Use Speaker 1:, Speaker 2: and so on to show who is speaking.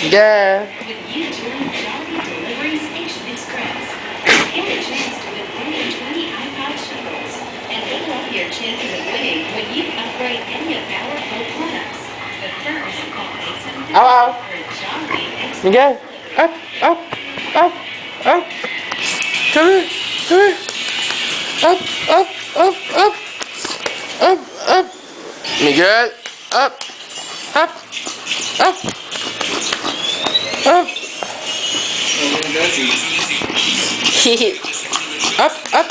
Speaker 1: Yeah.
Speaker 2: When you join Jolly Delivery Station Express, stand a chance to win one of 20 iPod shingles and double up your chances of winning when you upgrade any of our Pro products. But first, call
Speaker 1: Ow,
Speaker 2: 877
Speaker 1: ow.
Speaker 2: for Jolly Extra
Speaker 1: Miguel.
Speaker 2: Delivery.
Speaker 1: Up, up, up, up. Come here. Come here. Up, up, up, up, up, up. Miguel. Up, up, up, up. Up, up.